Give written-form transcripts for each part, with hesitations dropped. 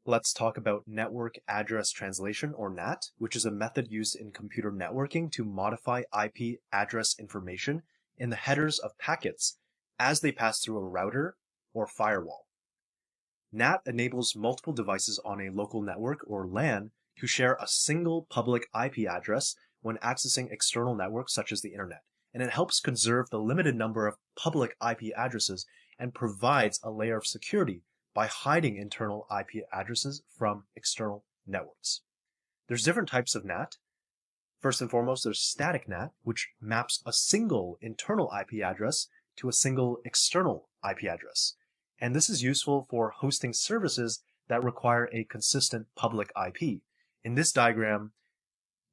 Let's talk about network address translation, or NAT, which is a method used in computer networking to modify IP address information in the headers of packets as they pass through a router or firewall. NAT enables multiple devices on a local network, or LAN, to share a single public IP address when accessing external networks such as the internet, and it helps conserve the limited number of public IP addresses and provides a layer of security by hiding internal IP addresses from external networks. There's different types of NAT. First and foremost, there's static NAT, which maps a single internal IP address to a single external IP address. And this is useful for hosting services that require a consistent public IP. In this diagram,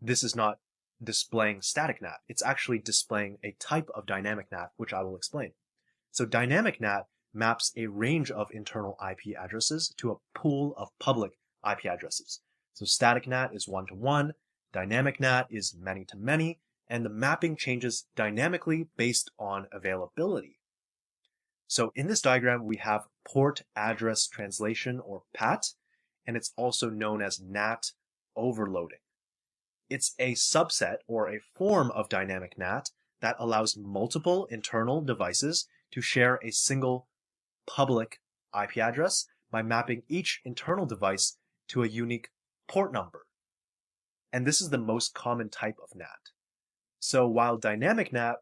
this is not displaying static NAT. It's actually displaying a type of dynamic NAT, which I will explain. So dynamic NAT maps a range of internal IP addresses to a pool of public IP addresses. So static NAT is one-to-one, dynamic NAT is many-to-many, and the mapping changes dynamically based on availability. So in this diagram, we have port address translation, or PAT, and it's also known as NAT overloading. It's a subset or a form of dynamic NAT that allows multiple internal devices to share a single public IP address by mapping each internal device to a unique port number. And this is the most common type of NAT. So while dynamic NAT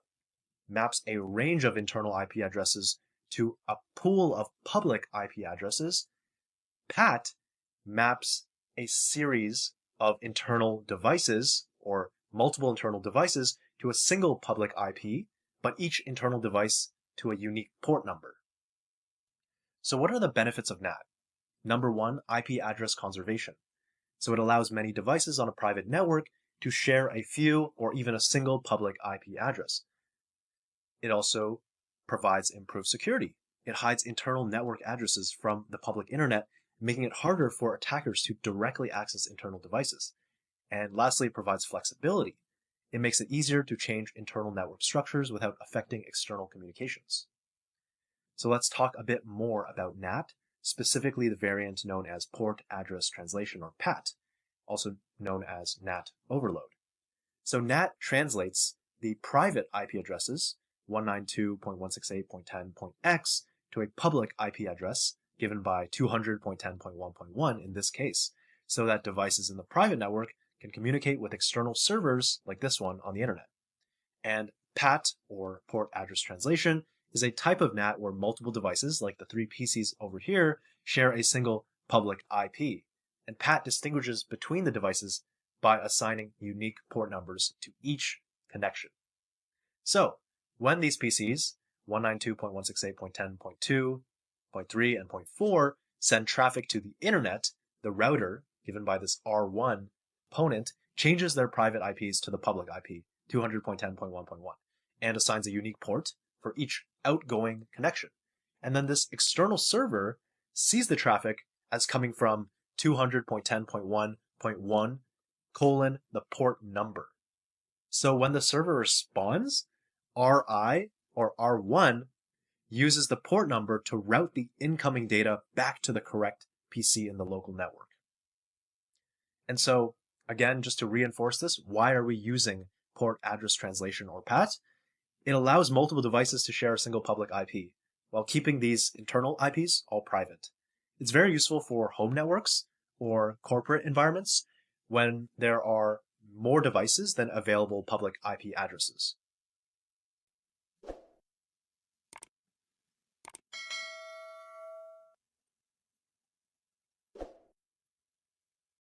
maps a range of internal IP addresses to a pool of public IP addresses, PAT maps a series of internal devices, or multiple internal devices, to a single public IP, but each internal device to a unique port number. So what are the benefits of NAT? Number one, IP address conservation. So it allows many devices on a private network to share a few or even a single public IP address. It also provides improved security. It hides internal network addresses from the public internet, making it harder for attackers to directly access internal devices. And lastly, it provides flexibility. It makes it easier to change internal network structures without affecting external communications. So let's talk a bit more about NAT, specifically the variant known as port address translation, or PAT, also known as NAT overload. So NAT translates the private IP addresses 192.168.10.x to a public IP address given by 200.10.1.1 in this case, so that devices in the private network can communicate with external servers like this one on the internet. And PAT, or port address translation, is a type of NAT where multiple devices, like the three PCs over here, share a single public IP. And PAT distinguishes between the devices by assigning unique port numbers to each connection. So, when these PCs, 192.168.10.2.3, and 0.4, send traffic to the internet, the router, given by this R1 component, changes their private IPs to the public IP, 200.10.1.1, and assigns a unique port for each outgoing connection. And then this external server sees the traffic as coming from 200.10.1.1 : the port number. So when the server responds, RI, or R1, uses the port number to route the incoming data back to the correct PC in the local network. And so, again, just to reinforce this, why are we using port address translation, or PAT? It allows multiple devices to share a single public IP, while keeping these internal IPs all private. It's very useful for home networks or corporate environments when there are more devices than available public IP addresses.